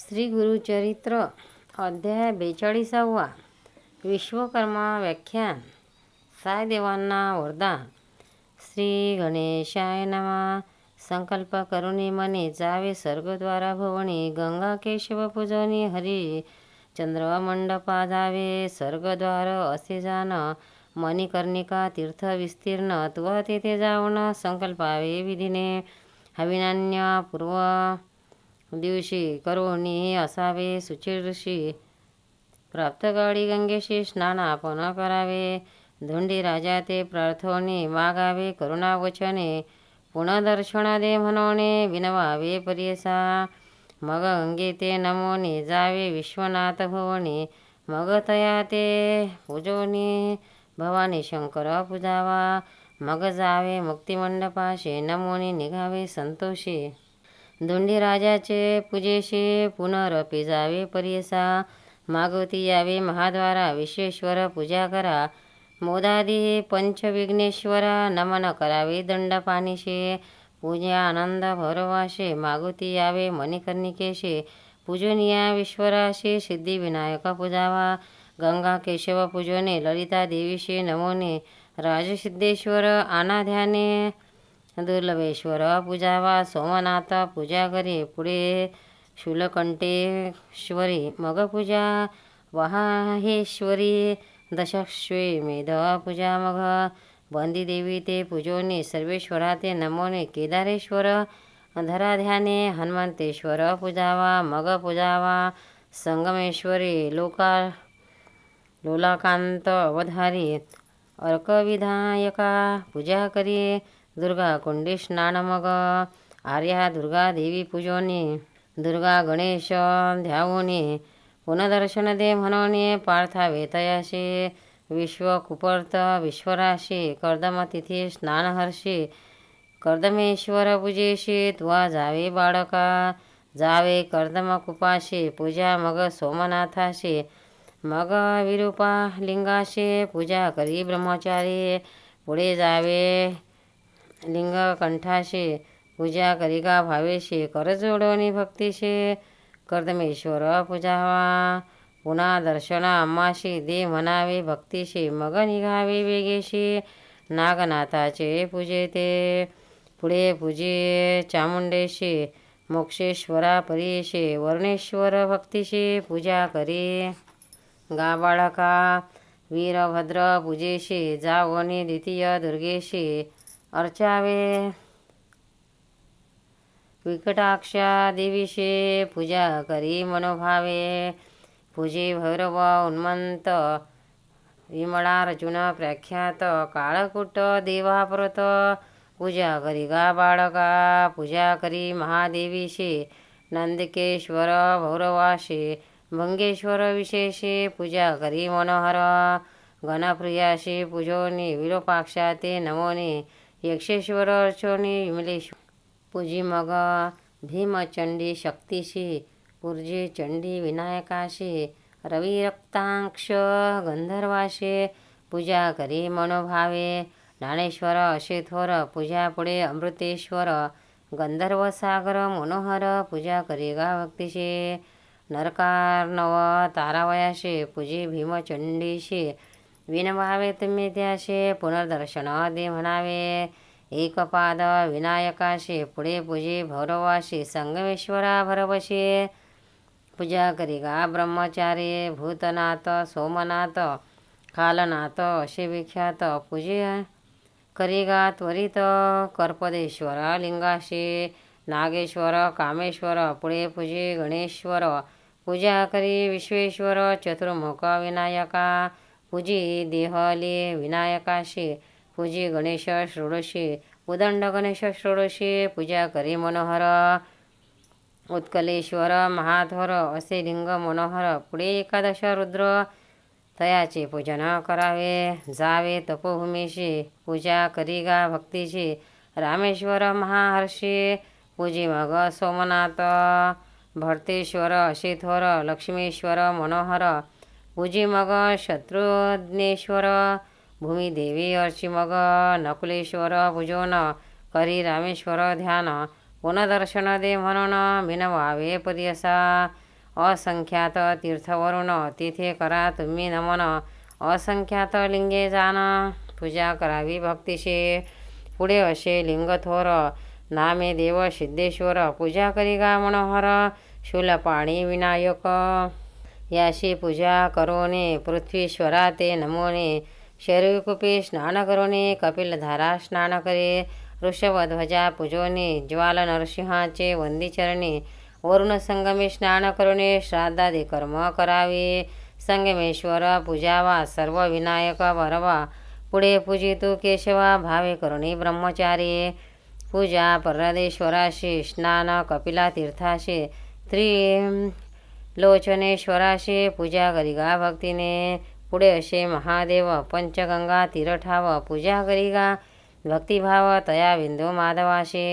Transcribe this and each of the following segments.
श्री गुरुचरित्र अध्याय 42. विश्वकर्मा व्याख्यान. साय देवांना वरदान. श्री गणेशाय नमः. संकल्प करुणी मनी जावे स्वर्गद्वारा भुवनी, गंगा केशव पूजनी हरी चंद्रमंडपा जावे स्वर्गद्वार असे जाण, मणिकर्णिका तीर्थ विस्तीर्ण त्व तेथे जाऊन संकल्पावे विधीने, हविनान्य पूर्व दिवशी करोनी असावे सुचिरशी, प्राप्तकाळी गंगेशी स्नान आपण करावे, धोंडी राजा ते प्रार्थोनी मागावे करुणावचने, पुनर्दर्शन दे म्हणोने विनवावे परियसा, मग गंगे ते नमोनी जावे विश्वनाथ भुवनी, मग तया ते पूजोनी भवानी शंकर पूजावा, मग जावे मुक्तिमंडपाशी नमोनी निघावे संतोषी, धोंडी राजाचे पूजेशी पुनरपी जावे परियसा, मागवती यावे महाद्वारा विश्वेश्वर पूजा करा, मोदादी पंचविघ्नेश्वरा नमन करावे दंडपाणीशे, पूजा आनंद भरवाशे मागवती यावे मणिकर्णिकेशे, पूजनीया विश्वराशी सिद्धिविनायक पूजावा, गंगा केशव पूजने ललिता देवीशे नमोने, राजसिद्धेश्वर अनाध्याने दुर्लभेश्वर पूजावा, सोमनाथ पूजा करी पुढे शूलकंठेश्वरी, मग पूजा वहाहेश्वरी, दशाश्वमेध पूजा मग बंदी देवी ते पूजोनी, सर्वेश्वरा ते नमोने केदारेश्वर धराध्याने, हनुमंतेश्वर पूजावा, मग पूजावा संगमेश्वरी लोलाकांत अवधारी, अर्कविधायका पूजा करी, दुर्गा कुंडी स्नान मग आर्या दुर्गा देवी पूजोनी, दुर्गा गणेश ध्यावोनी, पुनर्दर्शन दे म्हणोनी पार्थावे तयाशी, विश्वकुपर्त विश्वराशी कर्दमतिथी स्नानहर्षी, कर्दमेश्वर पूजेशी त्वा जावे बाळका, जावे कर्दमकुपाशी पूजा मग सोमनाथाशी, मग विरूपा लिंगाशी पूजा करी ब्रह्मचारी, पुढे जावे लिंगकंठाशी पूजा करिका भावेशी, करजोडोनी भक्तीशी कर्दमेश्वर पूजावा, पुन्हा दर्शन अम्माशी दे म्हणावे भक्तीशी, मग निघावे वेगेशी नागनाथाचे पूजे ते, पुढे पूजे चामुंडेशी मोक्षेश्वरा परीशी, वर्णेश्वर भक्तीशी पूजा करी, गा बाळका वीरभद्र पूजेशी जावोनी द्वितीय दुर्गेशी, अर्चावे विकटाक्षा देवीशी पूजा करी मनोभावे, पूजे भैरव उन्मंत विमळार्जुन प्रख्यात, काळकूट देवाप्रत पूजा करी गा बाळका, पूजा करी महादेवीशी नंदिकेश्वर भैरवाशी, भंगेश्वर विशेषी पूजा करी मनोहर, गणप्रियाशी पूजोनी विरूपाक्षा ते नमोनी, यक्षेश्वर अर्चोनी विमलेश्वर पूजी मग भीमचंडी शक्तीशी, पूर्जे चंडी विनायकाशी, रविरक्तांक्ष गंधर्वाशी पूजा करी मनोभावे, ज्ञानेश्वर असे थोर पूजा पुढे अमृतेश्वर गंधर्वसागर मनोहर पूजा करी गा भक्तीशी, नरकार्णव तारावयाशी पूजी भीमचंडीशी, विनभावे तुम्ही त्याशी पुनर्दर्शन दे म्हणावे, एकपाद विनायकाशी पुढे पूजे भैरवाशी, संगमेश्वरा भरवशी पूजा करी गा ब्रह्मचारी, भूतनाथ सोमनाथ कालनाथ असे विख्यात पूजे करी गा त्वरित, कर्पदेश्वर लिंगाशी नागेश्वर कामेश्वर, पुढे पूजे गणेश्वर पूजा करी विश्वेश्वर, चतुर्मुख विनायका पूजी देहले विनायकाशी, पूजी गणेश षोडशी उदंड गणेश षोडशी पूजा करी मनोहर, उत्कलेश्वर महाधर असे लिंग मनोहर, पुढे एकादश रुद्र तयाचे पूजन करावे, जावे तपोभूमीशी पूजा करी गा भक्तीशी, रामेश्वर महाहर्षी पूजी मग सोमनाथ, भरतेश्वर असे थोर लक्ष्मीश्वर मनोहर पूजी मग शत्रुघ्नेश्वर, भूमिदेवी अर्ची मग नकुलेश्वर पूजोन करी रामेश्वर ध्यान, पुनर्दर्शन दे म्हणून विनवावे परियसा, असंख्यात तीर्थवरून तिथे करा तुम्ही नमन. असंख्यात लिंगे जाण पूजा करावी भक्तीशी. पुढे असे लिंग थोर नामे देव सिद्धेश्वर. पूजा करी गा मनोहर शूलपाणी विनायक. याशी पूजा करोने पृथ्वीश्वरा ते नमोने. शरीरकूपी स्नान करोने कपिलधारा स्नान करे. ऋषभध्वजा पूजोने ज्वाल नरसिंहाचे वंदीचरणी. वरुण संगमे स्नान करोने श्राद्धादी कर्म करावे. संगमेश्वर पूजावा सर्व विनायक भरवा. पुढे पूजितू केशवा भावे करुणी ब्रह्मचारी. पूजा परदेश्वराशी स्नान कपिला तीर्थाशी. त्रिलोचनेश्वराशी पूजा करिगा भक्तीने. पुढे असे महादेव पंचगंगा तीरठाव. पूजा करिगा भक्तिभाव तया बिंदू माधवाशी.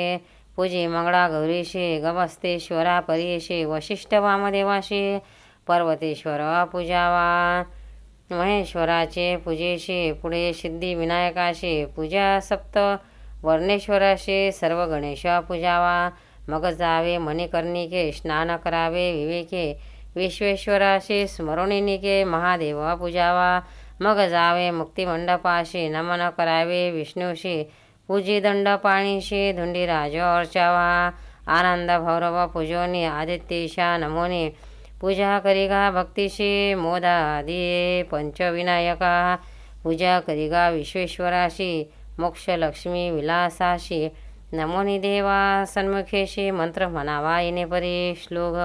पूजी मंगळा गौरीशी गमस्तेश्वरा परीशी. वशिष्ठ वामदेवाशी पर्वतेश्वर पूजावा. महेश्वराचे पूजेशी. पुढे सिद्धिविनायकाशी पूजा सप्त वर्णेश्वराशी. सर्व गणेश पूजावा. मग जावे मणिकर्णिके स्नान करावे विवेके. विश्वेश्वराशी स्मरणिनिके महादेव पूजावा. मग जावे मुक्तिमंडपाशी नमन करावे विष्णूशी. पूजी दंडपाणीशी धुंडीराज अर्चावा. आनंद भैरव पूजोनी आदित्येशा नमोनी. पूजा करिगा भक्तीशी मोदादी पंचविनायका. पूजा करिगा विश्वेश्वराशी मोक्षलक्ष्मी विलासाशी. नमोनी देवा सन्मुखेशी मंत्र म्हणावा येणे परी. श्लोक.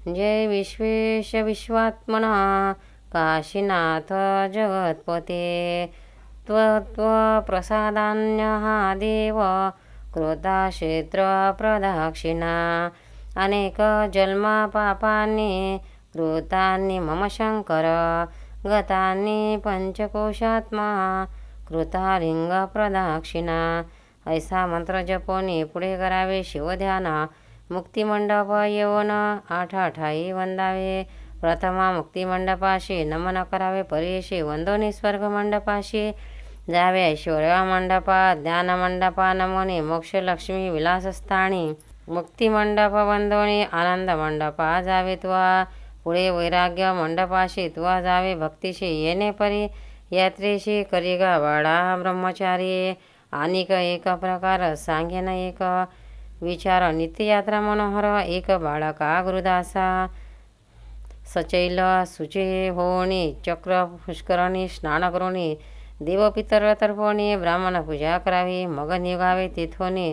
जय विश्वेश विश्वात्मन काशीनाथ जगत्पते. प्रसादान्य हा देव कृताक्षेत्र प्रदक्षिणा. अनेक जन्मा पापांनी कृतांनी मम शंकर. गतांनी पंचकोशात्मा कृता लिंग प्रदक्षिणा. ऐसा मंत्र जपोनी पुढे करावे शिवध्यान. मुक्तिमंडप येऊन आठाई वंदावे. प्रथमा मुक्तिमंडपाशी नमन करावे परीशी. वंदोनी स्वर्गमंडपाशी जावे ऐश्वर्य मंडपा. ज्ञानमंडपा नमोनी मोक्षलक्ष्मी विलासस्थानी. मुक्तिमंडप वंदोनी आनंद मंडपा जावे त्वा. पुढे वैराग्य मंडपाशी त्वा जावे भक्तीशी येणे परी. यात्रेशी करिगा बाळा ब्रह्मचारी. आणिक एक प्रकार सांगेन एक विचार. नित्ययात्रा मनोहर एक बाळका गुरुदासा. सचैल शुची होणी चक्र पुष्करणी स्नान करोनी. देवपितर तर्पणी ब्राह्मण पूजा करावी. मग निघावे तिथोनी.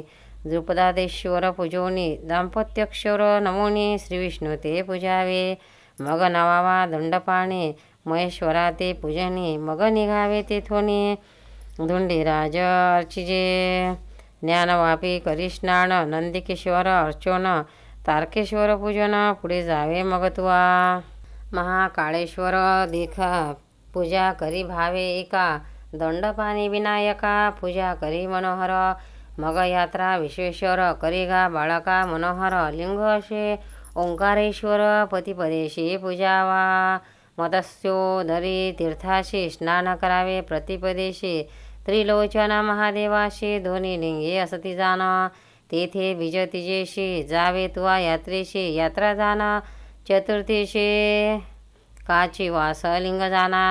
द्रुपदादेश्वर पूजोनी दाम्पत्यक्षर नमोनी. श्रीविष्णू ते पूजावे. मग नवावा दंडपाणी महेश्वरा ते पूजनी. मग निघावे तेथोनी. धुंडीराज अर्चिजे. ज्ञानवापी करी स्नान. नंदिकेश्वर अर्चोन तारकेश्वर पूजन. पुढे जावे मग तुवा. महाकाळेश्वर देखा पूजा करी भावे एका. दंडपाणी विनायका पूजा करी मनोहर. मग यात्रा विश्वेश्वर करिगा बाळका मनोहर. लिंग असे ओंकारेश्वर पतिपदेशी पूजावा. मत्स्योदरी तीर्थाशी स्नान करावे प्रतिपदेशी. त्रिलोचन महादेवाशी दोन्ही लिंगे असती जाण. तेथे बीजतिजेशी जावे तुवा यात्रेशी. यात्रा जाण चतुर्थीशी काचीवास लिंग जाणा.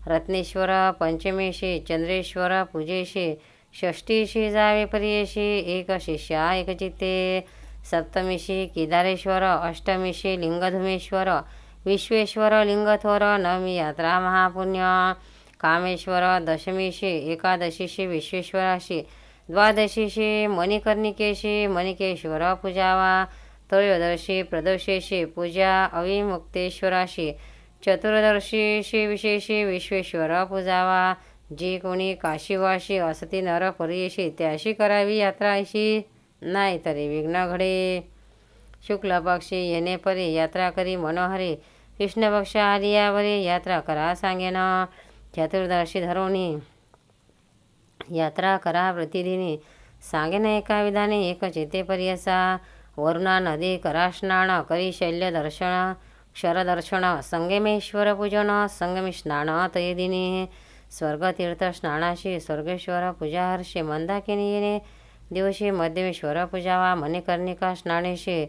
रत्नेश्वर पंचमीशी चंद्रेश्वर पूजेशी. षष्ठीशी जावे प्रियेशी एक शिष्या एक चित्ते. सप्तमीशी केदारेश्वर. अष्टमीशी लिंगधुमेश्वर विश्वेश्वर लिंगथोर. नवमी यात्रा महापुण्य कामेश्वर. दशमीशी एकादशीशी विश्वेश्वराशी. द्वादशीशी मणिकर्णिकेशी मणिकेश्वर पूजावा. त्रयोदशी प्रदोषेशी पूजा अविमुक्तेश्वराशी. चतुर्दशीशी विशेषी विश्वेश्वर पूजावा. जी कोणी काशीवाशी असती नर परीयशी त्याशी करावी यात्रा अशी. नाही तरी विघ्न घडे. शुक्ल पक्षी येणे परी यात्रा करी मनोहरी. कृष्ण पक्ष आलियावरी यात्रा करा सांगेन. चतुर्दशी धरोणी यात्रा करा प्रतिदिनी. सांगेन एका विधाने एक चिते पर्यसा. वरुणा नदी करा स्नान करी शैल्य दर्शन क्षरदर्शन. संगमेश्वर पूजन संगमी स्नान तयदिनी. स्वर्गतीर्थ स्नानाशी स्वर्गेश्वर पूजा हर्षे. मंदाकिनी येणे दिवशी मध्यमेश्वर पूजावा. मणिकर्णिका स्नानेशी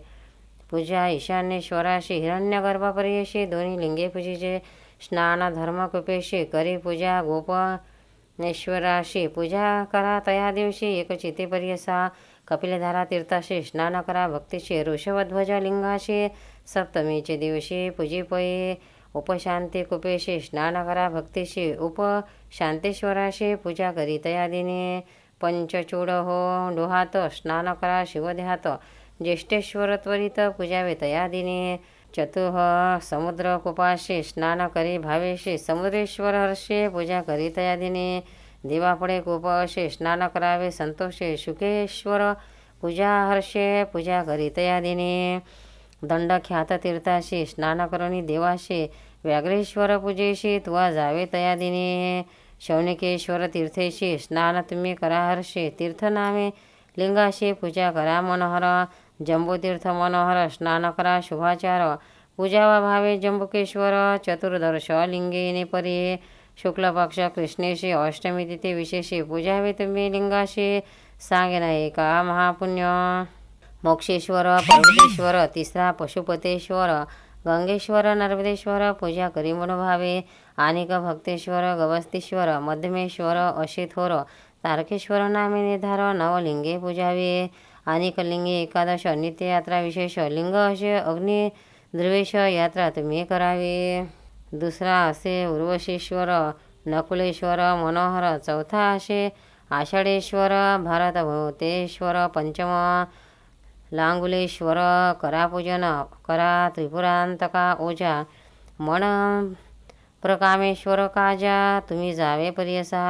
पूजा ईशान्येश्वराशी हिरण्यगर्भापर्यशी दोन्ही लिंगे पूजेचे स्नान धर्मकृपेशी करी पूजा गोपनेश्वराशी पूजा करा तया दिवशी एकचितेपर्यसा कपिलधारा तीर्थाशी स्नान करा भक्तीशी ऋषभध्वज लिंगाशी सप्तमीचे दिवशी पूजिपये उपशांती कुपेशी स्नान करा भक्तीशी उपशांतेश्वराशी पूजा करी तया दिने पंचचूड हो डोहात स्नान करा शिवदेहात ज्येष्ठेश्वर त्वरित पूजावे तया दिने चतुः समुद्र कुपाशी स्नान करी भावेशी समुद्रेश्वर हर्षे पूजा करी तया दिने देवापुढे कूप असे स्नान करावे संतोषे शुकेश्वर पूजा हर्षे पूजा करी तया दिने दंडख्यात तीर्थाशी स्नान करुणी देवाशी व्याघ्रेश्वर पूजेशी तुवा जावे तया दिने शौनिकेश्वर तीर्थेशी स्नान तुम्ही करा हर्षे तीर्थनामे लिंगाशी पूजा करा मनोहर जंबूतीर्थ मनोहर स्नान करा शुभाचार पूजावा भावे जंबुकेश्वर चतुर्दर्श लिंगेने परी शुक्ल पक्ष कृष्णेशी अष्टमी तिथे विशेषे पूजावे तुम्ही लिंगाशी सांगे नाही का महापुण्य मोक्षेश्वर पर्वतेश्वर तिसरा पशुपतेश्वर गंगेश्वर नर्मदेश्वर पूजा करी मनोभावे अनेक भक्तेश्वर गवस्तीश्वर मध्यमेश्वर अशी थोर तारकेश्वर नामे निर्धार नवलिंगे पूजावे अनेक लिंगे एकादश नित्य यात्रा विशेष लिंग असे अग्नि ध्रुवेश यात्रा तुम्ही करावी दुसरा असे उर्वशीश्वर नकुलेश्वर मनोहर चौथा असे आषाढेश्वर भारतभूतेश्वर पंचम लांगुलेश्वर करा पूजन करा त्रिपुरांतका ओजा मन प्रकामेश्वर काजा तुम्ही जावे पर्यसा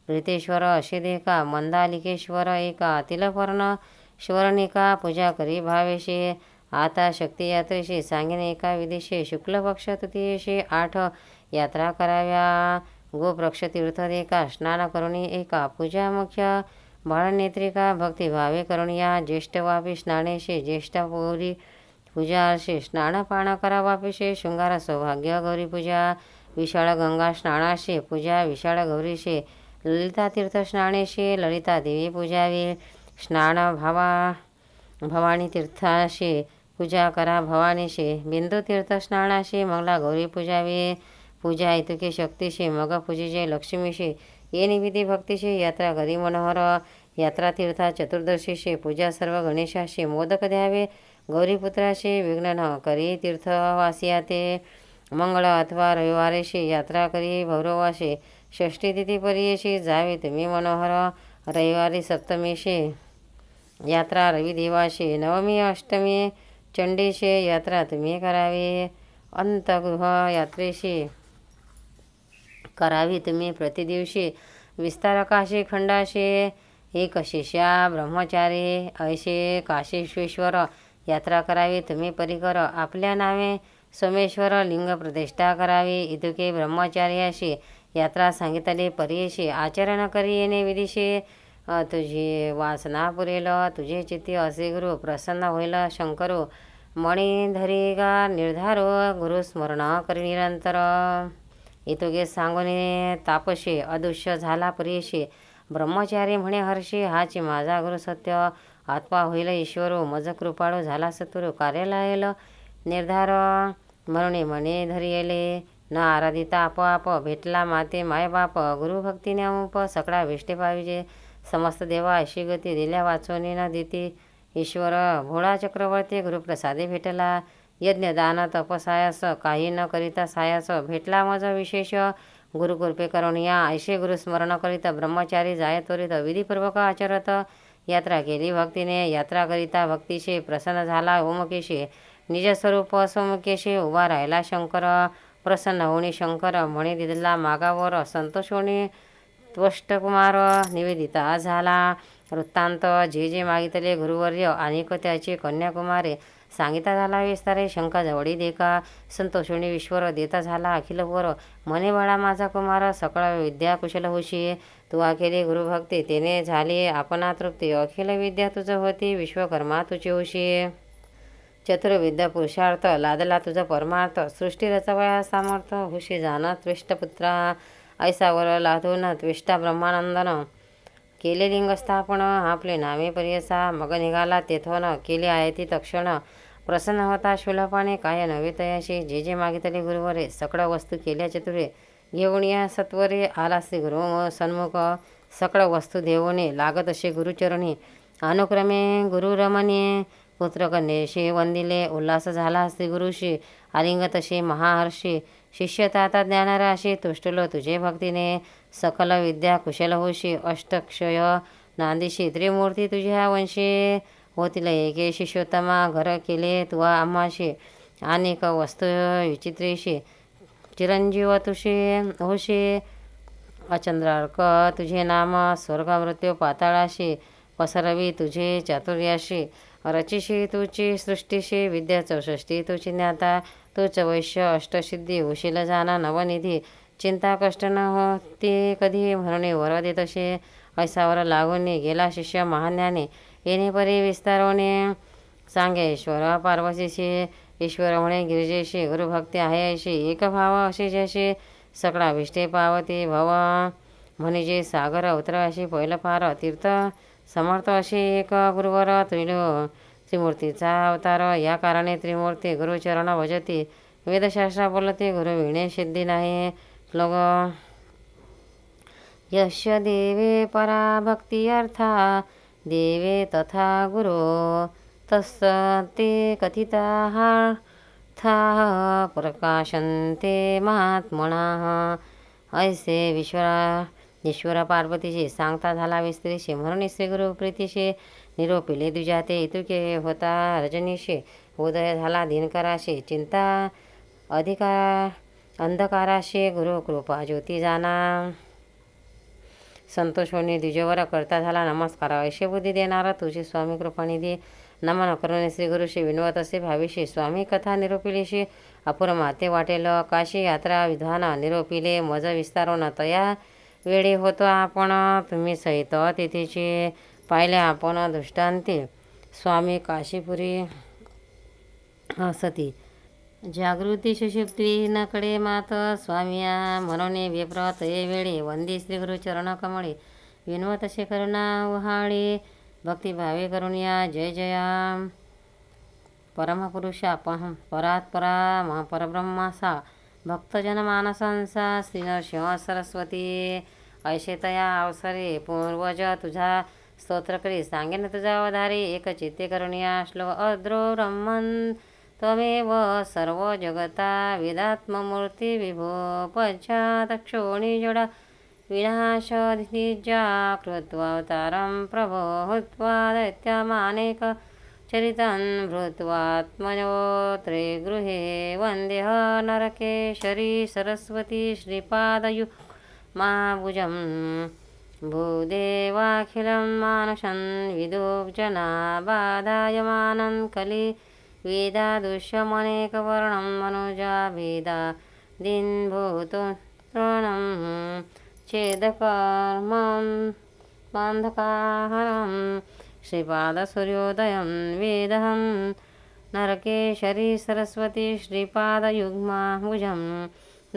प्रीतेश्वर असे देखा मंदालिकेश्वर एका तिलपर्ण श्वरनिका पूजा करी भावेशी आता शक्ती यात्रेशी सांगेन एका विदेशी शुक्ल पक्ष तृतीयेशी 8 यात्रा कराव्या गोप्रक्ष तीर्थदेका स्नान करुणी एका पूजा मुख्य बाळनेत्रिका भक्तिभावे करुणिया ज्येष्ठवापी स्नानेशी ज्येष्ठपुरी पूजा अर्षे स्नानपान करा वापिशे शृंगार सौभाग्य गौरी पूजा विशाळ गंगा स्नानाशी पूजा विशाळ गौरीशी ललिता तीर्थ स्नानेशी ललिता देवी पूजावी स्नान भवानी तीर्थाशी पूजा करा भवानीशी बिंदू तीर्थ स्नानाशी मंगला गौरी पूजावी पूजा इतुके शक्तीशी मग पूजेचे लक्ष्मीशी ये निविधी भक्तीशी यात्रा घरी मनोहर यात्रा तीर्था चतुर्दशीशी पूजा सर्व गणेशाशी मोदक द्यावे गौरीपुत्राशी विघ्न न करी तीर्थवासिया ते मंगळ अथवा रविवारेशी यात्रा करी भैरवाशी षष्ठी तिथी पर्येशी जावे तुम्ही मनोहर रविवारी सप्तमीशी यात्रा रविदेवाशी नवमी अष्टमी चंडीशी यात्रा तुम्ही करावी अंतगृह यात्रेशी करावी तुम्ही प्रतिदिवशी विस्तारकाशी खंडाशी एक शिष्या ब्रह्मचारी ऐशे काशीश्वेश्वर यात्रा करावी तुम्ही परिकर आपल्या नावे सोमेश्वर लिंग प्रतिष्ठा करावी इतुके ब्रह्मचार्याशी यात्रा सांगितले पर्येशी आचरण करी येणे विधिशी तुझी वासना पुरेल तुझे चित्ती असे गुरु प्रसन्न होईल शंकरू मणिधरी गा निर्धारो गुरुस्मरण करी निरंतर इतुके सांगून तापशी अदृश्य झाला पर्येशी ब्रह्मचारी म्हणे हर्षी हाची माझा गुरु सत्य आत्मा होईल ईश्वरू मज कृपाळू झाला सत्वरू कार्याला येल निर्धार म्हणून म्हणे धरी येले न आराधिता आपोआप भेटला माते मायबाप गुरुभक्तीने अमुप सकळा वेष्टे पाहिजे समस्त देवा अशी गती दिल्या वाचवणी न देती ईश्वर भोळा चक्रवर्ती गुरुप्रसादे भेटला यज्ञ दान तपसायास काही न करिता सायास भेटला मज विशेष गुरुकृपे करुणिया ऐशे गुरुस्मरण करीत ब्रह्मचारी जाय त्वरित विधीपूर्वक आचरत यात्रा केली भक्तीने यात्रा करिता भक्तीशी प्रसन्न झाला ओमकेशी निजस्वरूप सोमकेशी उभा राहिला शंकर प्रसन्न होणी शंकर म्हणे दिला मागावर संतोष होणी त्वष्टकुमार निवेदिता झाला वृत्तांत जे मागितले गुरुवर्य अनेक त्याची कन्याकुमारे सांगिता झाला विस्तारे शंका जवळी देखा संतोषोणी विश्वर देता झाला अखिलवर म्हणे बाळा माझा कुमार सकळ विद्या कुशल होशी तू अखेरी गुरुभक्ती तेने झाली आपणा तृप्ती अखिल विद्या तुझं होती विश्वकर्मा तुझी होशी चतुर्विद्या पुरुषार्थ लादला तुझं परमार्थ सृष्टी रचवया सामर्थ हुशी जाण त्विष्टपुत्रा ऐसावर लाधून त्विष्टा ब्रह्मानंदन केले लिंगस्थापन आपले नामे पर्यसा मग निघाला तेथून केले आहे ती तक्षण प्रसन्न होता शूलपाने काय नव्हे तयाशी. जे जे मागितले गुरुवरे सकळ वस्तू केल्या चतुरे. घेऊन या सत्वरे आला श्री गुरु सन्मुख. सकळ वस्तू देवणे लागत असे गुरुचरणी. अनुक्रमे गुरुरमणे पुत्रकन्येशी वंदिले. उल्हास झाला श्री गुरुशी आलिंगत असे महाहर्षी. शिष्य ताता ज्ञानराशी तुष्टलो तुझे भक्तीने. सकल विद्या कुशल होशी. अष्टक्षय नांदीशी त्रिमूर्ती तुझ्या वंशी. होतील एके शिष्योत्तमा घर केले तुवा आम्हाशी. अनेक वस्तू विचित्रेशी चिरंजीव तुषे होशी. अचंद्रार्क तुझे नाम स्वर्ग मृत्यू पाताळाशी. पसरवी तुझे चातुर्याशी. रचिशी तुची सृष्टीशी. विद्या 64 तुची ज्ञाता. तूच वैश्य अष्टसिद्धी उशील जाना नवनिधी. चिंता कष्ट न होती कधी म्हणून वर देत असे. ऐसावर लागून गेला शिष्य महाज्ञाने. येणे परी विस्तारोने सांगे ईश्वर पार्वतीशी. ईश्वर म्हणे गिरिजेशी. गुरुभक्ती आहे ऐशी. एक भाव अशी जशी सकळा विष्टे पावती भव. म्हणजे सागर उतराशी पहिलं फार तीर्थ समर्थ अशी एक गुरुवर त्रिमूर्तीचा अवतार. या कारणे त्रिमूर्ती गुरुचरण भजती. वेदशास्त्र बोलते गुरु विणे सिद्धी नाही. श्लोक यस्य देवे परा भक्ती अर्था देवे तथा गुरो तस्ते कथिताः प्रकाशन्ते महात्मनाः. ऐसे ईश्वर पार्वतीशी सांगता झाला विस्त्रीशी. म्हणून श्री गुरु प्रीतीशी निरोपिले द्विजाते. इतुके होता रजनीशी. उदय झाला दिनकराशी. चिंता अंधकाराशी. गुरु कृपा ज्योती जाना. संतोष होणे द्विजवर करता झाला नमस्कार. ऐशे बुद्धी देणारा तुझी स्वामी कृपानिधी. नमन करून श्री गुरुशी विनवत असे भावीशी. स्वामी कथा निरोपिलेशी. अपुर माते वाटेल काशी यात्रा विधान निरोपिले. मज विस्तारून तया वेळी होतो आपण तुम्ही सहित तिथेची. पाहिले आपण दृष्टांती स्वामी काशीपुरी सती. जागृती सुषुप्ती नकडे मात स्वामिया. म्हणून विप्रत ये वेळी वंदी श्री गुरु चरण कमळे. विनवत असे करुणा उहाळी. भक्तिभावे करून या जय जया. परमपुरुषा परात्परा परब्रह्मासा. भक्तजन मानसांसा श्री नरसिंह सरस्वती. ऐशे तया अवसरे पूर्वज तुझा स्तोत्र करी. सांगेन तुझा अवधारी एक चित्ते करुणिया. श्लोक अद्रो ब्रह्मन् त्वमेव सर्व जगता वेदात्ममूर्ती विभो. पश्चातक्षोणी जडा विनाशनिजा कृत्वावतारं प्रभो. हुत्वा दैत्यमानेक चरितं भूत्वात्मयोत्रे गृहे. वन्देह नरकेशरी सरस्वती श्रीपादयुग्माभुजं. भूदेवाखिलं मानुषं विदुजना बाधायमानं कलि. वेदादुष्यमनेकवर्णं मनुजा भेदा दिनभूतोत्रणं. छेदकर्मं बान्धकाहरं श्रीपादसूर्योदयं वेदहं. नरकेशरी सरस्वती श्रीपादयुग्माभुजं.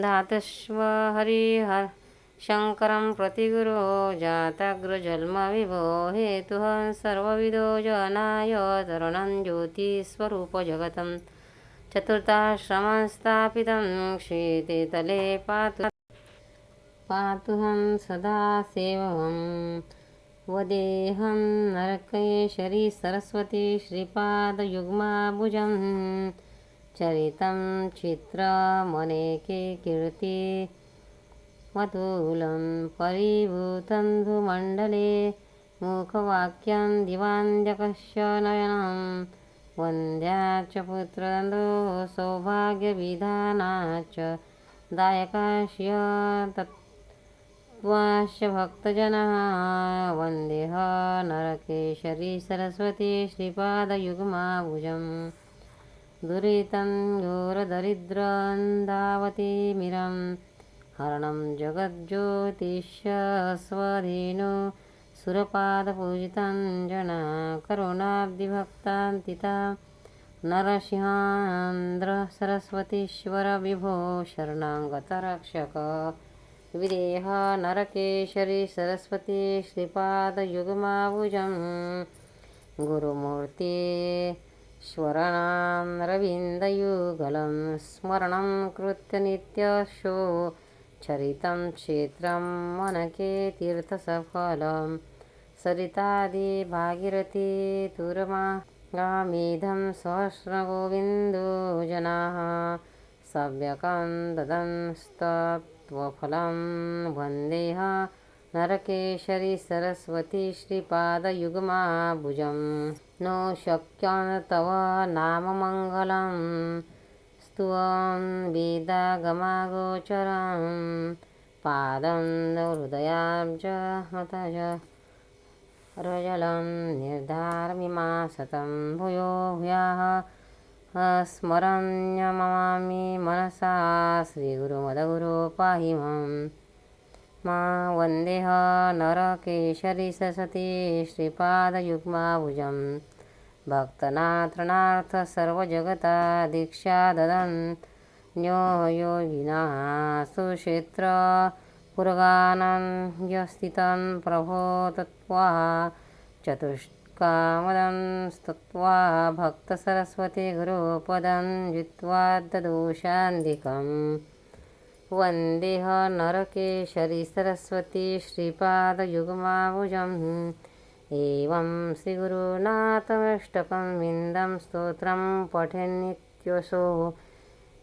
धातुष्व हरिहर शङ्करं प्रतिगुरो जाताग्रजन्म विभो. हेतुः सर्वविदो जनाय तरुणं ज्योतिस्वरूप जगतं. चतुर्थाश्रमं स्थापितं क्षितितले पातुहं सदा सेवं. वदेहं नरकेशरी सरस्वती श्रीपादयुग्माभुजं. चरितं चित्रमनेके कीर्ति मधुलं परिभूतं धुमण्डले. मुखवाक्यं दिवान्द्यकस्य नयनं. वन्द्याच पुत्रदो सौभाग्यविधानाच. दायकास्य तत्त्वास्य भक्तजनः. वन्देह नरकेशरी सरस्वती श्रीपादयुग्माभुजं. दुरितं घोरदरिद्रं धावतीमिरं. हरणं जगज्योतिष्य स्वधेनु. सुरपादपूजितं जना करुणाब्धिभक्तान्तिता. नरसिंहान्द्र सरस्वतीश्वर विभो शरणागतरक्षक. विदेह नरकेशरी सरस्वती श्रीपादयुग्माभुजं. गुरुमूर्ती स्वरणारविन्दयुगलं स्मरणं कृत्य नित्यशो चरितं क्षेत्रं मनके तीर्थसफलं सरितादि भागीरथी तुरमागामेधं सहस्रगोविन्दो जनाः सव्यकं ददंस्तत्त्वफलं वन्देह नरकेशरी सरस्वती श्रीपादयुग्माभुजं नो शक्यं तव नाममङ्गलं स्तुवं वेदागमागोचरं पादं हृदयाब्जमतज रजलं निर्धारमिमासतं भूयो भूयाः स्मरन्यममामि मनसा श्रीगुरुमदगुरो पाहि मा वन्देह नरकेशरी सरस्वती श्रीपादयुग्माभुजं भक्तनाथनाथ सर्वजगता दीक्षा ददन् न्यो योगिनः सुक्षेत्र पुरगानन्यस्थितं प्रभो तत्त्वा चतुष्कामदं स्तुत्वा भक्तसरस्वती गुरुपदं जित्वा ददोषान्धिकम् वन्देह नरकेशरी सरस्वती श्रीपादयुग्माभुजम् एवं श्रीगुरुनाथमष्टकं विन्दं स्तोत्रं पठेन्नित्यसो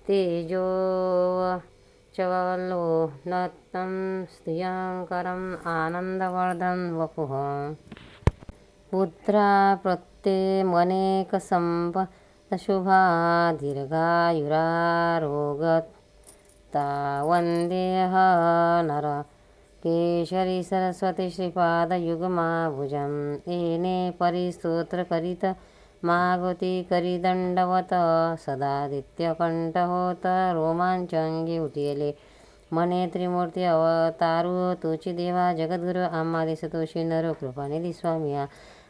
तेजो चवलो नतं स्तुयङ्करम् आनन्दवर्धन वपुः पुत्रा प्रत्येमनेकसम्पदशुभा दीर्घायुरारोगता वन्देह नर केशरी सरस्वती श्रीपादयुग्माभुजम् येने परिस्तोत्र करीत मागोती करी दंडवत सदादित्यकंठ होत रोमांचंगी उठिले मने त्रिमूर्ती अवतारू तुची देवा जगद्गुरु आम्हा दिसतोषी नर कृपानिधी स्वामिया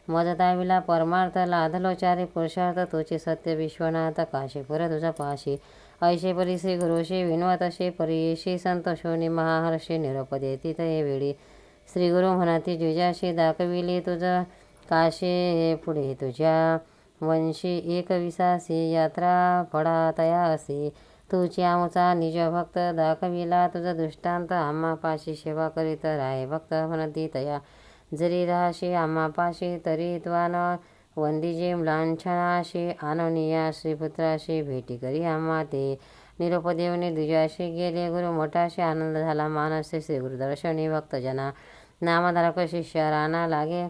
मजताविला परमार्थ लाधलो चारी पुरुषार्थ तुचे सत्य विश्वनाथ काशीपुर तुझा पाशी ऐशे परी श्री गुरुशी विनवत असे परीशी संतोषोनी महाहर्षी निरोप देती तये वेळी श्री गुरु म्हणती जुजाशी दाखविले तुझं काशे पुढे तुझ्या वंशी एक विसासी यात्रा फळा तया असे तुची आमचा निज भक्त दाखविला तुझा दृष्टांत आम्हा पाशी सेवा करीत राहे भक्त म्हणती तया जरी राहाशी आम्हा पाशी तरी त्वान वंदिजे लांछनाशी आननिया श्रीपुत्राशी भेटी करी आम्हा ते निरोप देवने दुजाशी गेले गुरु मोठाशी आनंद झाला मानसे श्री गुरुदर्शनी भक्तजना नामधारक शिष्य राणा लागे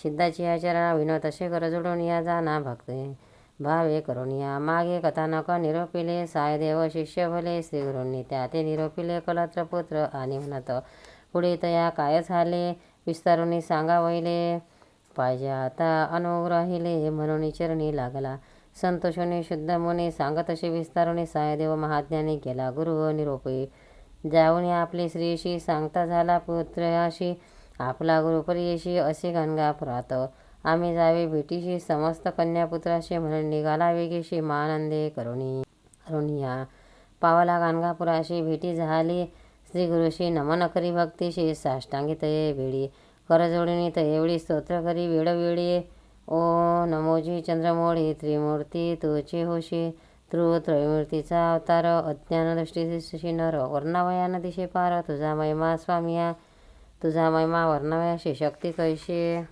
सिद्धाची आचरणा विनोद असे कर जोडून या जाना भक्ते भावे करुणिया मागे कथानक निरोपिले सायदेव शिष्य भले श्रीगुरूंनी त्या ते निरोपिले कलत्र पुत्र आणि म्हणत पुढे तया काय झाले विस्तारुनी सांगावहिले पाहिजे आता अनुग्रहिले म्हणून चरणी लागला संतोषोनी शुद्ध मुनी सांगत असे विस्तारुनी सायदेव महाज्ञानी केला गुरु निरोपी जाऊन आपले श्रीशी सांगता झाला पुत्रयाशी आपला गुरुपरीशी असे गणगापुरात आम्ही जावे भेटीशी समस्त कन्यापुत्राशी म्हणून निघाला वेगेशी मानंदे करुणिया पावला गाणगापुराशी भेटी झाली श्री गुरुशी नमन करी भक्तीशी साष्टांगी तये वेळी करजोडणी तयेवळी स्तोत्र करी वेळोवेळी ओ नमोजी चंद्रमोळी त्रिमूर्ती तुचे होशी त्रयमूर्तीचा अवतार अज्ञान दृष्टी नर वर्णावयान दिशे पार तुझा महिमा स्वामिया तुझा महिमा वर्णवयाशी शक्ती कैशी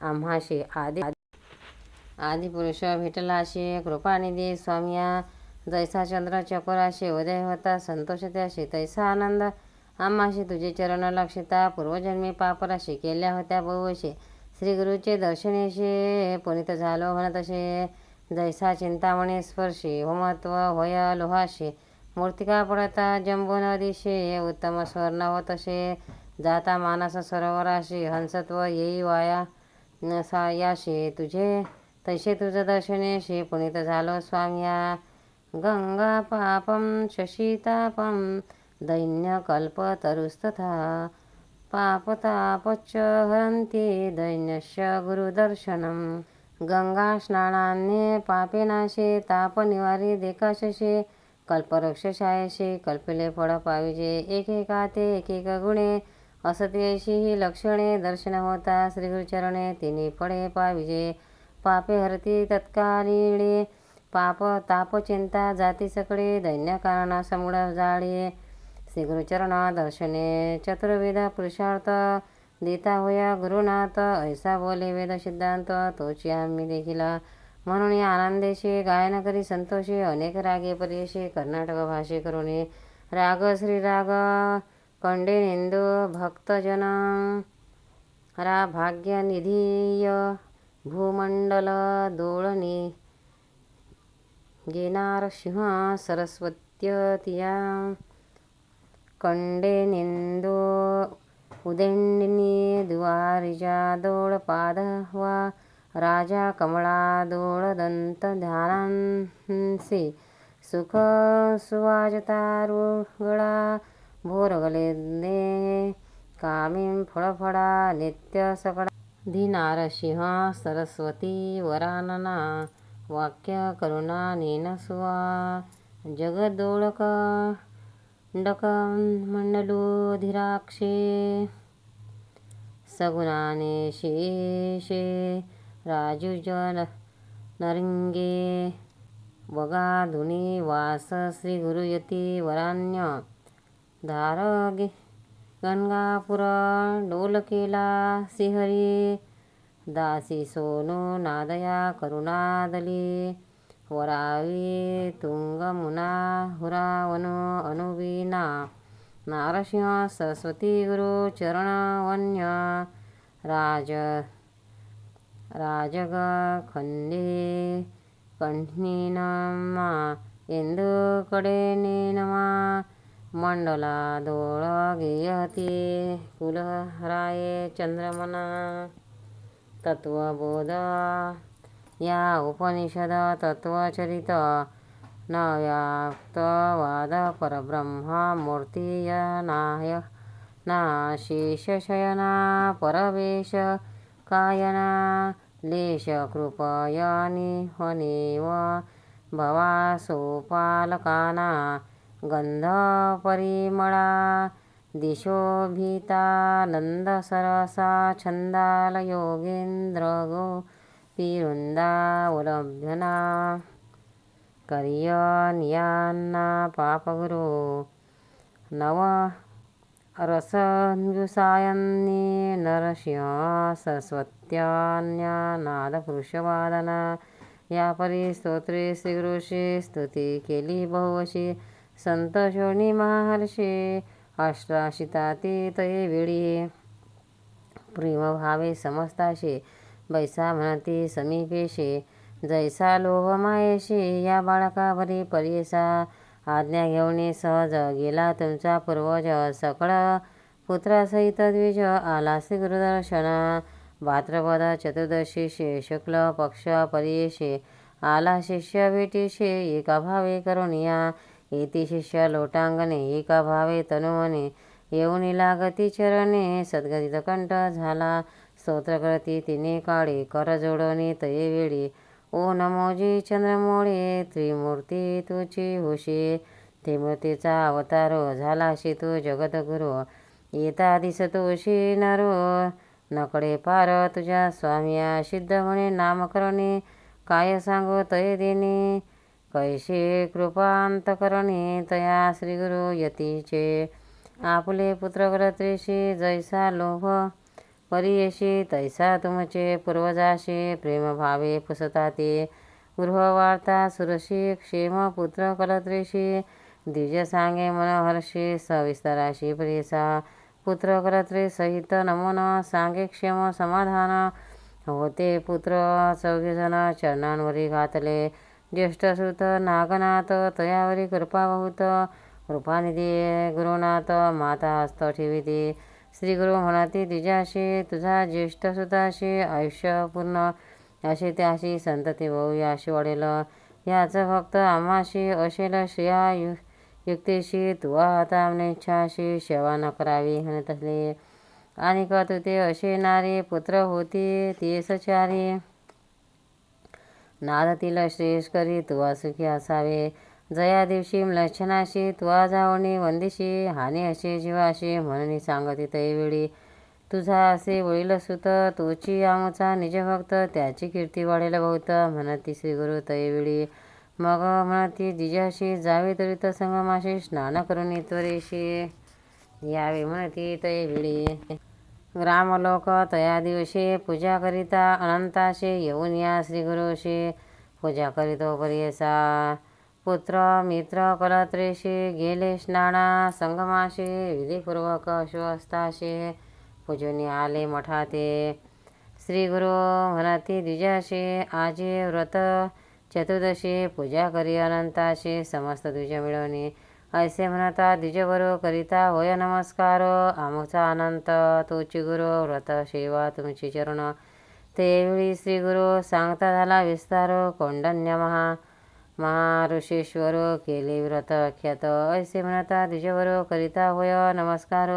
आम्हाशी आदिपुरुष भेटलाशी कृपानिधी स्वामिया जैसा चंद्र चकोराशी उदय होता संतोष त्याशी तैसा आनंद आम्हाशी तुझे चरण लक्षिता पूर्वजन्मी पापराशी केल्या होत्या बहुशी श्री गुरुचे दर्शनेशी पुनित झालो म्हणत असे जैसा चिंतामणी स्पर्शी होमत्व होय लोहाशी मूर्तिका पडता जंबू नदीशी उत्तम स्वर्ण होत असे जाता मानस सरोवराशी हंसत्व येई वाया याशी तुझे तैसे तुझं दर्शनेशी पुनित झालो स्वामिया गंगा पापम शशितापम दैन्य कल्पतरुस्तथा पापतापच्च हरन्ति दैन्यस्य गुरुदर्शनम गंगा स्नानान्ये पापेनाशे तापनिवारी देकाशे कल्पवृक्षछायेशी कल्पिले फळ पाविजे एकेका ते एकेक गुणे असते अशी ही लक्षणे दर्शन होता श्रीगुरुचरणे तिन्ही फळे पाविजे पापे हरती तत्कालिळे पाप ताप चिंता जाती सकळे दैन्य कारण समूळ जाळे श्रीगुरुचरण दर्शने चतुर्वेद पुरुषार्थ देता होया गुरुनाथ ऐसा बोले वेद सिद्धांत तोची आम्ही देखील म्हणून या आनंदेशे गायन करी संतोषे अनेक रागे परियशे कर्नाटक भाषे करुणे राग श्रीराग कंडे निंदू भक्तजन रा भाग्यनिधीय भूमंडल दोळणी गेनार सिंह सरस्वत्यतिया कंडे निंदो उदेंडिनी द्वारिजा दोळ पादवा राजा कमळा दोळ दंत ध्यानांसी सुख सुवाजतारुगळा भोरगले दे कामीं फळफळा नित्य सकळा धीनारसिंह सरस्वती वरानना वाक्य करुणा नीनसुवा जगदोळक डक मंडलोधिराक्षे सगुणाने शेषे राजुजन नरिंगे वगाधुनी वास श्री गुरुयती वरान्य धारगे गंगापुर डोलकेला श्रीहरी दासी सोनू नादया करुणादली वरावी तुंगमुना हुरावनु अनुवीना नारसिंह सरस्वती गुरु चरण वन्य राजग खंडे कंठनीनमा इंदू कडे नीनमा मंडला दोळ गेयती कुलराये चंद्रमना तत्वबोध या उपनिषद तत्वचरित नव्याक्तवाद परब्रह्म मूर्तियनाय ना शेषशयना परवेश कायना लेश कृपयानि हनेव भवा सोपालकाना गंध परिमळा दिशोभितानंद सरसा छंदाल योगेंद्र गो पिवृंदावलभ्यना करियनियांना पापगुरु नव रसन्युसायन्नी नरसिंह सरस्वत्यान्या नादपुरुषवादना या परी स्तोत्रे श्रीगुरुशी स्तुती केली बहुवशी संत शोणी महर्षी अष्टाशिताती तये वेळी प्रेमभावे समस्ताशे बैसा म्हणती समीपेशे जैसा लोभ मायेशी या बाळकावरी परियसा आज्ञा घेऊन सहज गेला तुमचा पूर्वज सकळ पुत्रासहित द्विज आला श्री गुरुदर्शन भाद्रपद चतुर्दशी शुक्ल पक्ष परियेशे आला शिष्य भेटीशे एका भावे करुणिया येती शिष्य लोटांगणे एका भावे तनुमने येऊन लागती चरणे सद्गदित कंठ झाला स्तोत्र करती तिने काळे कर जोडणी तये वेळी ओ नमोजी चंद्रमोळे त्रिमूर्ती तुची होशी त्रिमूर्तीचा अवतारो झालाशी तू जगद्गुरु येता दिसतोशी नरो नकडे पार तुझ्या स्वामिया सिद्ध म्हणे नामकरणे काय सांगो तये देणे कैसे कृपांतकरणे तया श्रीगुरु यतीचे आपले पुत्र करत्रेशी जैसा लोभ परियशी तैसा तुमचे पूर्वजाशी प्रेमभावे पुसता ते गृहवार्ता सुरशी क्षेम पुत्र कलत्रेशी द्विज सांगे मनोहर्षी सविस्तराशी प्रियसा पुत्र करत्रे सहित नमन सांगे क्षेम समाधान होते पुत्र चौघेजण चरणांवरी घातले ज्येष्ठसुत नागनाथ तयावरी कृपा बहुत रूपानिधी गुरुनाथ माता हस्त ठेविती श्रीगुरु म्हणती द्विजाशी तुझा ज्येष्ठसुताशी आयुष्य पूर्ण असे त्याशी संतती होऊ याशी वाढेल याच फक्त आम्हाशी असेल श्रिया युक्तीशी तुवा आता इच्छाशी सेवा न करावी म्हणत असले आणि का तू ते असे नारी पुत्र होती तेसचारी नादतील श्रेष करी तुवा सुखी असावे जया दिवशी लक्षणाशी तुवा जावणी वंदिशी हानी असे जीवाशी म्हणून सांगती तैवेळी तुझा असे वडील सुत तोची आमचा निजभक्त त्याची कीर्ती वाढेल बहुत म्हणती श्री गुरु तैवेळी मग म्हणती जिजाशी जावे त्वरित संगमाशी स्नान करून त्वरेशी यावे म्हणती तैवेळी ग्रामलोक तया दिवशी पूजा करिता अनंताशे येऊन या श्री गुरुशी पूजा करीतो परियसा पुत्र मित्र कलत्रेशी गेले स्नाना संगमाशी विधीपूर्वक अश्वस्थाशी पूजनी आले मठाते श्री गुरु म्हणती द्विजाशी आजी व्रत चतुर्दशी पूजा करी अनंताशी समस्त द्विज मिळवणी ऐसे म्हणता द्विजगुरु करिता होय नमस्कार आमचा अनंत तोची गुरु व्रत सेवा तुमची चरण तेवेळी श्री गुरु सांगता झाला विस्तार कौंडण्य महाऋषीश्वर केले व्रत ख्यात ऐसे म्हणता द्विजगुरु करिता होय नमस्कार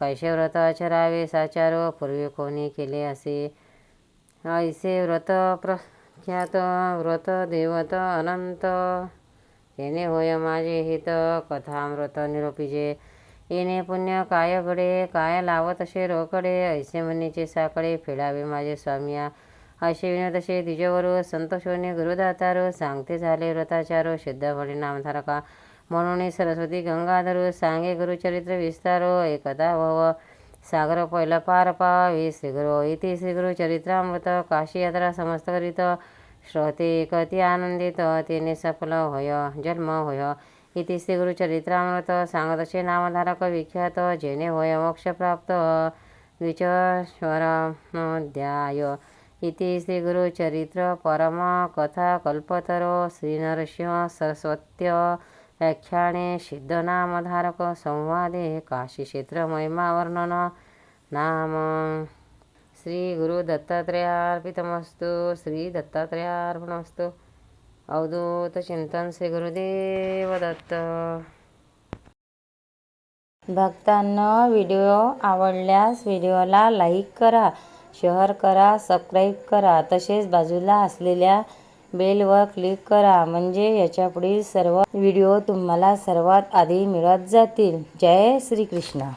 कैसे व्रत आचरावे साचार पूर्वी कोणी केले असे ऐसे व्रत प्रख्यात व्रत देवत अनंत येणे होय माझे हित कथामृत निरोपीजे येणे पुण्य काय घडे काय लावत असे रोकडे ऐसे म्हणीचे साकडे फेडावे माझे स्वामिया असे विनोदशे द्विजगुरु संतोषोने गुरुदातारो सांगते झाले व्रताचारो सिद्ध भळे नामधारका म्हणून सरस्वती गंगाधर सांगे गुरुचरित्र विस्तारो एकदा भव सागर पहिला पार पावे श्री गुरु इति श्री गुरु चरित्रामृत काशी यात्रा समस्त करीत श्रोते कती आनंदित तेने सफल होय जन्म होय इति श्री गुरु चरित्रामृत सांगतसे नामधारक विख्यात जेने होय मोक्ष प्राप्त द्विचश्वरमध्याय इति श्री गुरु चरित्र परम कथा कल्पतरो श्री नरसिंह सरस्वत्य व्याख्याने सिद्धनामधारक संवादे काशी क्षेत्र महिमा वर्णन नाम श्री गुरु दत्तात्रेयार्पितमस्तु श्री दत्तात्रेयार्पणमस्तु अवधूत चिंतन श्री गुरुदेव दत्त. भक्तांनो व्हिडिओ आवडल्यास व्हिडिओला लाईक करा, शेअर करा, सबस्क्राईब करा. तसेच बाजूला असलेल्या बेलवर क्लिक करा म्हणजे याच्या पुढील सर्व व्हिडिओ तुम्हाला सर्वात आधी मिळत जातील. जय श्री कृष्ण.